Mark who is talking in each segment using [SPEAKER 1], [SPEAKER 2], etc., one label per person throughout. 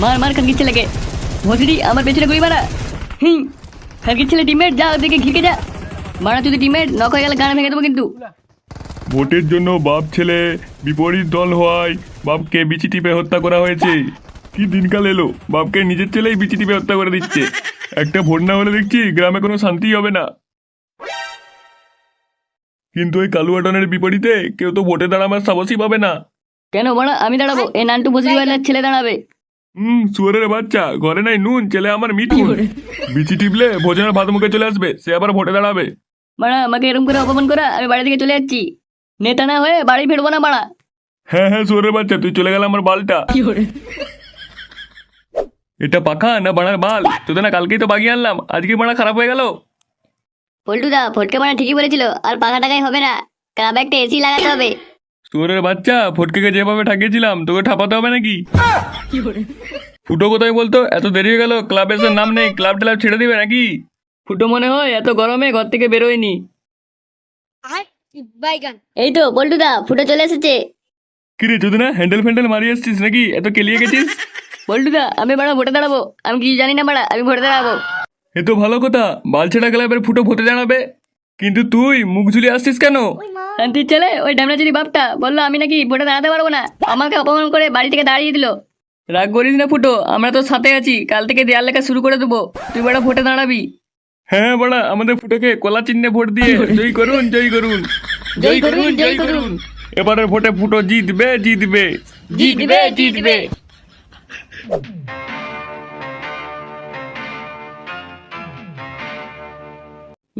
[SPEAKER 1] মার মার খানকির ছেলেকে। ভসড়ি আমার পেছনে গুলি মারা। খানকির ছেলে টিমমেট, যা ওদিকে ঘিরে যা। মারা তুই টিমমেট, নক হয়ে গেলে গান ভেঙে দেবো কিন্তু।
[SPEAKER 2] ভোটের জন্য বাপ ছেলে বিপরীত দল হওয়ায় বাপকে বিচি টিপে হত্যা করা হয়েছে। কি দিনকাল এলো, বাপকে নিজের ছেলেই বিচি টিপে হত্যা করে দিচ্ছে। একটা ভোট না হলে দেখছি গ্রামে কোনো শান্তি হবে না। কিন্তু ওই কালুয়াটনের বিপরীতে কেউ তো ভোটে দাঁড়াবার সাহসই পাবে না।
[SPEAKER 1] কেন মারা, আমি দাঁড়াবো। এ নান্টু ভসড়ি বাড়ির ছেলে দাঁড়াবে।
[SPEAKER 2] সুয়ারের বাচ্চা, ঘরে নাই নুন, ছেলে আমার মিঠুন। বিচি টিপলে ভোজনের ভাত মুখে চলে আসবে, সে আবার ভোটে দাঁড়াবে।
[SPEAKER 1] মারা আমাকে এরকম করে অপমান করা, আমি বাড়ি থেকে চলে যাচ্ছি। নেতা না হয়ে বাড়ি ফিরবো না মারা।
[SPEAKER 2] হ্যাঁ হ্যাঁ সুয়ারের বাচ্চা, তুই চলে গেল আমার বালটা। এটা পাখা না বাড়ার বাল? তোদের না কালকেই তো বাগিয়ে আনলাম, আজকে বাড়া খারাপ হয়ে গেল।
[SPEAKER 1] পল্টুদা ফটকে মারা ঠিকই বলেছিল, আর পাখা টাকাই হবে না, ক্লাবে একটা এসি লাগাতে হবে।
[SPEAKER 2] সুয়ারের বাচ্চা, ফটকেকে যেভাবে ঠাকিয়েছিলাম তোকে ঠাপাতে হবে নাকি? ফুটো কোথায় বলতো? এত দেরি হয়ে গেল, ক্লাব এসে নাম নেই, ক্লাব টেলাব ছেড়ে দিবে নাকি?
[SPEAKER 1] ফুটো মনে হয় এত গরমে ঘর থেকে বেরোয়নি। এই তো পল্টুদা, ফুটো চলে এসেছে।
[SPEAKER 2] কিরে চোদনা, হ্যান্ডেল ফ্যান্ডেল মারি আসছিস নাকি? এত কেলিয়ে গেছিস?
[SPEAKER 1] পল্টুদা আমি বাড়া ভোটে দাঁড়াবো। আমি কিছু জানি না বাড়া, আমি ভোটে দাঁড়াবো।
[SPEAKER 2] এ তো ভালো কথা, বালছেড়া ক্লাবের ফুটো ভোটে দাঁড়াবে। কিন্তু তুই মুখ ঝুলিয়ে আসছিস কেন?
[SPEAKER 1] শান্তির ছেলে, ওই ডামনাচুরি বাপটা বললো আমি নাকি ভোটে দাঁড়াতে পারবো না, আমাকে অপমান করে বাড়ি থেকে দাঁড়িয়ে দিল। রাগ করিস না ফুটো, আমরা তো সাথে আছি, কাল থেকে দেয়াল লেখা শুরু করে দেবো, তুই বাড়া ভোটে দাঁড়াবি।
[SPEAKER 2] হ্যাঁ বড়া, আমাদের ফুটোকে কলা চিহ্নে ভোট দিয়ে জয় করুন, জয় করুন,
[SPEAKER 1] জয় করুন, জয় করুন।
[SPEAKER 2] এবারে ভোটে ফুটো জিতবে, জিতবে,
[SPEAKER 1] জিতবে, জিতবে।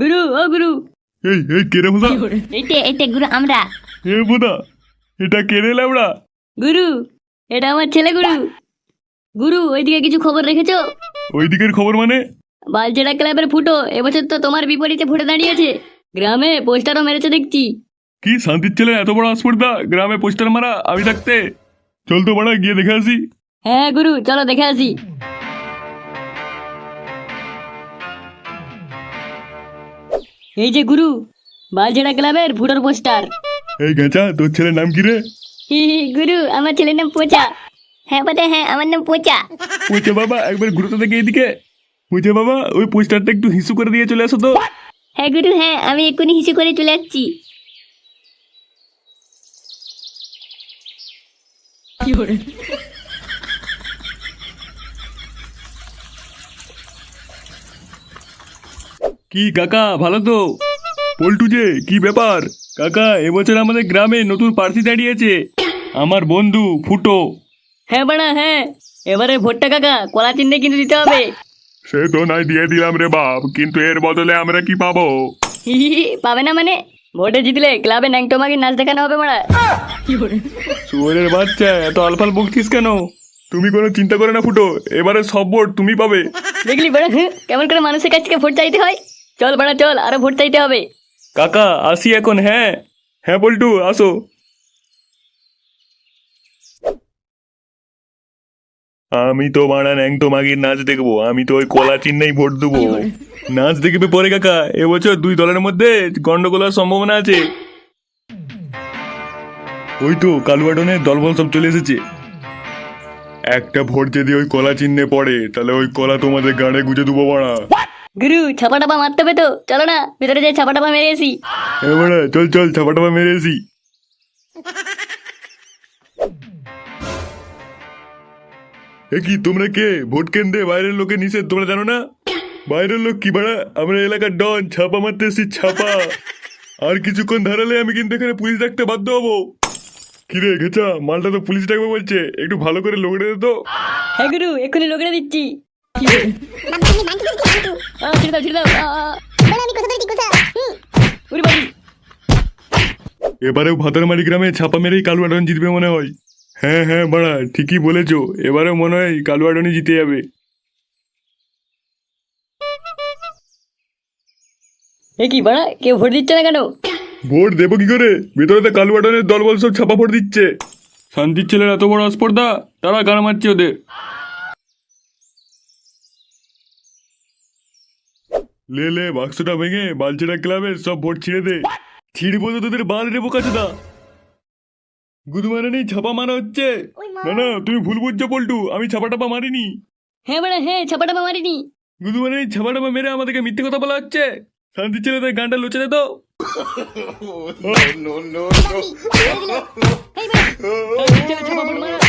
[SPEAKER 1] গুরু, ও গুরু।
[SPEAKER 2] এই এই কেরে বোধা?
[SPEAKER 1] এইটা গুরু আমরা।
[SPEAKER 2] এ বোধা, এটা কেড়ে লাউড়া?
[SPEAKER 1] গুরু, এটা আমার ছেলে গুরু। গুরু, ওইদিকে কিছু খবর রেখেছো?
[SPEAKER 2] ওই দিকের খবর মানে?
[SPEAKER 1] বালচেরা ক্লাবের ফুটো এবছর তো তোমার বিপরীতে ভোটে দাঁড়িয়েছে। গ্রামে পোস্টারও মেরেছে দেখছি।
[SPEAKER 2] কি শান্তির ছেলে, এত বড় আসপর্দা, গ্রামে পোস্টার মারা আমি থাকতে? চল তো বড়া, গিয়ে দেখে আসি।
[SPEAKER 1] হ্যাঁ গুরু, চলো দেখে আসি। এই যে গুরু, বালচেরা ক্লাবের ফুটোর পোস্টার।
[SPEAKER 2] এই গেঁচা, তোর ছেলের নাম কি রে?
[SPEAKER 1] গুরু, আমার ছেলের নাম পোচা। হ্যাঁ বটে, হ্যাঁ আমার নাম পোচা।
[SPEAKER 2] পুঁচে বাবা, একবার ঘুরতে থেকে এইদিকে। পুঁচে বাবা, ওই পোস্টারটা একটু হিসু করে দিয়ে চলে আসো তো।
[SPEAKER 1] হ্যাঁ গুরু, হ্যাঁ আমি এক্ষুনি হিসু করে চলে যাচ্ছি।
[SPEAKER 2] কি কাকা, ভালো তো? পল্টু যে, কি ব্যাপার? কাকা, এবছর আমাদের গ্রামে নতুন প্রার্থী দাঁড়িয়েছে, আমার বন্ধু ফুটো।
[SPEAKER 1] হ্যাঁ বাড়া হ্যাঁ, এবারে ভোটটা কাকা কলা চিহ্নে কিন্তু দিতে হবে।
[SPEAKER 2] সে তো নাই দিয়ে দিলাম রে বাপ, কিন্তু এর বদলে আমরা কি পাবো?
[SPEAKER 1] পাবে না মানে? ভোটে জিতলে ক্লাবে ন্যাংটোমাকে নাচ দেখানো হবে মারা।
[SPEAKER 2] শুয়োরের বাচ্চা, এত আলফাল বকছিস কেন? তুমি কোনো চিন্তা করে না ফুটো, এবারে সব ভোট তুমি পাবে।
[SPEAKER 1] দেখলি বাড়া, কেমন করে মানুষের কাছ থেকে ভোট চাইতে হয়। চল বাড়া চল, আরো ভোট চাইতে হবে।
[SPEAKER 2] কাকা আসি এখন। হ্যাঁ হ্যাঁ পল্টু, আসো। আমি তো মারা ন্যাংটো মাগির নাচ দেখবো, আমি তো ওই কলা চিহ্নেই ভোট দেবো। নাচ দেখবে পরে কাকা, এবছর দুই দলের মধ্যে গন্ডগোলের সম্ভাবনা আছে। ওই তো কালুয়াডনের দলবল সব চলে এসেছে। একটা ভোট যদি ওই কলা চিহ্নে পড়ে, তাহলে ওই কলা তোমাদের গাড়ে গুজে দেবো বাড়া।
[SPEAKER 1] গুরু, ছাপা টাপা মারতে হবে তো, চলো না ভিতরে যাই ছাপা টাপা মেরে আসি।
[SPEAKER 2] এবারে চল চল, ছাপা টাপা মেরে আসি। এ কি তোমরা কে? ভোট কেন্দ্রে বাইরের লোকের নিষেধ, তোমরা জানো না? বাইরের লোক কি বাড়া, আমরা এলাকার ডন, ছাপা মারতে এসেছি, ছাপা। আর কিছুক্ষণ ধারালে আমি কিন্তু এখানে পুলিশ ডাকতে বাধ্য হবো। কিরে ঘেচা, মালটা তো পুলিশ ডাকবে বলছে, একটু ভালো করে লোকড়ে দে তো।
[SPEAKER 1] হ্যাঁ গুরু, এক্ষুনি লোকেরা দিচ্ছি। ছেড়ে দাও, ছেড়ে দাও। উরি বাড়ি।
[SPEAKER 2] এবারেও ভাতারমারি গ্রামে ছাপা মেরেই কালুয়াডন জিতবে মনে হয়। হ্যাঁ হ্যাঁ বাড়া, ঠিকই বলেছো, এবারেও মনে হয় কালুয়াডনই জিতে যাবে।
[SPEAKER 1] এ কি বাড়া, কেউ ভোট দিচ্ছে না কেন?
[SPEAKER 2] ভোট দেবো কি করে, ভেতরে তো কালুয়াডনের দলবল সব ছাপা ভোট দিচ্ছে। শান্তির ছেলের এত বড় স্পর্ধা, তারা গান মারছে ওদের। লে লে, বাক্সটা ভেঙে বালছেড়া ক্লাবের সব ভোট ছিঁড়ে দে। ছিঁড়বো তো তোদের বাল রে বোকাচোদা। গুদু মানে নেই, ছাপা মারা হচ্ছে। না না, তুমি ভুল বুঝছো পল্টু, আমি ছাপা টাপা মারিনি।
[SPEAKER 1] হ্যাঁ বাড়া, হ্যাঁ ছাপাটাপা মারিনি।
[SPEAKER 2] গুদু মানে নেই, ছাপা টাপা মেরে আমাদেরকে মিথ্যে কথা বলা হচ্ছে। শান্তি ছেলে তাই গানটা লুচে দে তো।
[SPEAKER 1] এই বাড়া, ছাপা মারা।